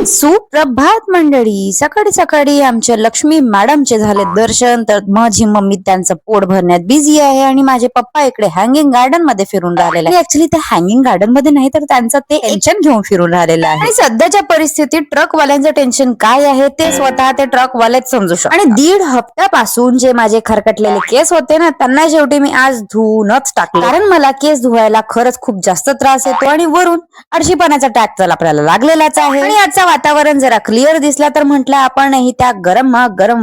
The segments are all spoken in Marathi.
सुप्रभात मंडळी. सकाळी सकाळी आमच्या लक्ष्मी मॅडमचे झाले दर्शन, तर माझी मम्मी त्यांचं पोट भरण्यात बिझी आहे आणि माझे पप्पा इकडे हँगिंग गार्डन मध्ये फिरून राहिलेले आहे. ऍक्च्युली ते हँगिंग गार्डन मध्ये नाही तर त्यांचं ते टेन्शन घेऊन फिरून राहिलेलं आहे. आणि सध्याच्या परिस्थितीत ट्रकवाल्यांचं टेन्शन काय आहे ते स्वतः ते ट्रकवालेच समजू शकतात. आणि 1.5 हप्त्यापासून जे माझे खरकटलेले केस होते ना, त्यांना शेवटी मी आज धुवूनच टाकले. कारण मला केस धुवायला खरंच खूप जास्त त्रास येतो आणि वरून आळशीपणाचा टॅग तर आपल्याला लागलेलाच आहे. आणि आजचा वातावरण जरा क्लिअर दिसला तर म्हटलं आपणही त्या गरम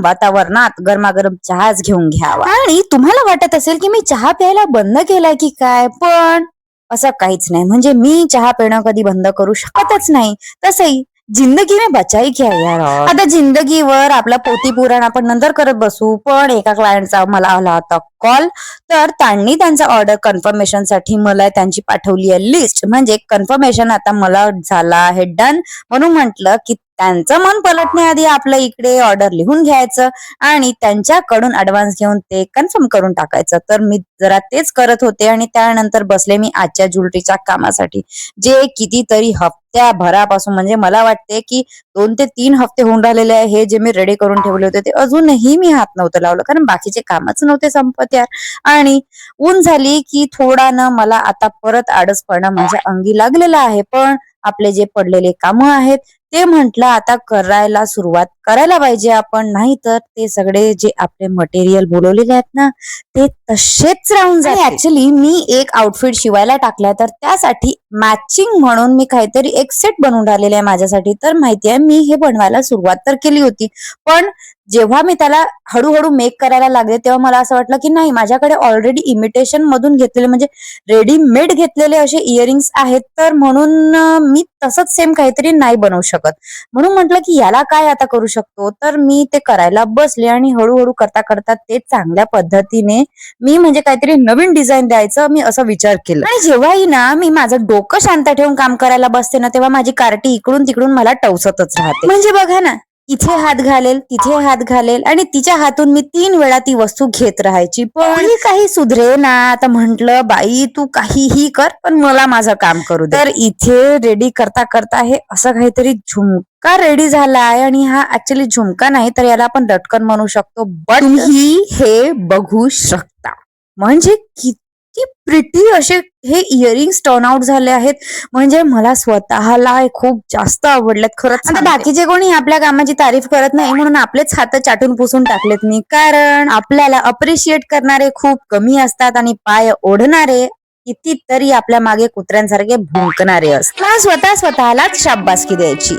वातावरणात गरमागरम चहाच घेऊन घ्यावा. आणि तुम्हाला वाटत असेल की मी चहा प्यायला बंद केलाय की काय, पण असं काहीच नाही. म्हणजे मी चहा पिणं कधी बंद करू शकतच नाही. तसंही जिंदगी में बचाई क्या यार. आता जिंदगीवर आपला पोती पुराण आपण नंतर करत बसू. पण एका क्लायंटचा मला आला होता कॉल, तर त्यांनी त्यांचा ऑर्डर कन्फर्मेशन साठी मला त्यांची पाठवली आहे लिस्ट. म्हणजे कन्फर्मेशन आता मला झाला आहे डन. म्हणून म्हटलं की त्यांचं मन पलटण्याआधी आपलं इकडे ऑर्डर लिहून घ्यायचं आणि त्यांच्याकडून ऍडव्हान्स घेऊन ते कन्फर्म करून टाकायचं. तर मी जरा तेच करत होते आणि त्यानंतर बसले मी आजच्या ज्वेलरीच्या कामासाठी, जे कितीतरी हप्त्याभरापासून, म्हणजे मला वाटते की 2 ते 3 हफ्ते होऊन राहिलेले आहे. हे जे मी रेडी करून ठेवले होते ते अजूनही मी हात नव्हतं लावलं, कारण बाकीचे कामच नव्हते संपत यार. आणि ऊन झाली की थोडा ना मला आता परत आळसपणा माझ्या अंगी लागलेला आहे. पण आपले जे पडलेले काम आहेत ते म्हंटल आता करायला सुरुवात करायला पाहिजे आपण, नाही तर ते सगळे जे आपले मटेरियल बोलवलेले आहेत ना ते तसेच राहून जाते. ऍक्च्युली मी एक आउटफिट शिवायला टाकलाय, तर त्यासाठी मॅचिंग म्हणून मी काहीतरी एक सेट बनवून राहिलेले आहे माझ्यासाठी. तर माहितीये मी हे बनवायला सुरुवात तर केली होती, पण जेव्हा मी त्याला हळूहळू मेक करायला लागले तेव्हा मला असं वाटलं की नाही, माझ्याकडे ऑलरेडी इमिटेशन मधून घेतलेले, म्हणजे रेडीमेड घेतलेले असे इयरिंग्स आहेत, तर म्हणून मी तसंच सेम काहीतरी नाही बनवू शकत. म्हणून म्हटलं की याला काय आता करू शकतो, तर मी ते करायला बसले आणि हळूहळू करता करता ते चांगल्या पद्धतीने मी म्हणजे काहीतरी नवीन डिझाईन द्यायचं मी असं विचार केला. आणि जेव्हाही ना मी माझं डोकं शांत ठेवून काम करायला बसते ना, तेव्हा माझी कार्टी इकडून तिकडून मला टवसतच राहते. म्हणजे बघा ना, इथे हात घालेल तिथे हात घालेल आणि तिच्या हातून मी 3 वेळा ती वस्तू घेत राहायची, पण काही सुधरे ना. आता म्हंटल बाई तू काहीही कर, पण मला माझं काम करू दे. तर इथे रेडी करता करता हे असं काहीतरी झुमका रेडी झाला आहे. आणि हा ऍक्च्युली झुमका नाही तर याला आपण लटकन म्हणू शकतो, बट तुम्ही हे बघू शकता. म्हणजे किती प्रिटी असे हे इयरिंग्स टर्न आउट झाले आहेत. म्हणजे मला स्वतःला खूप जास्त आवडलेत खरंच. आता बाकीचे कोणी आपल्या कामाची तारीफ करत नाही म्हणून आपलेच हात चाटून पुसून टाकलेत मी, कारण आपल्याला अप्रिशिएट करणारे खूप कमी असतात आणि पाय ओढणारे कितीतरी आपल्या मागे कुत्र्यांसारखे भुंकणारे असतात. स्वतःलाच शाबासकी द्यायची.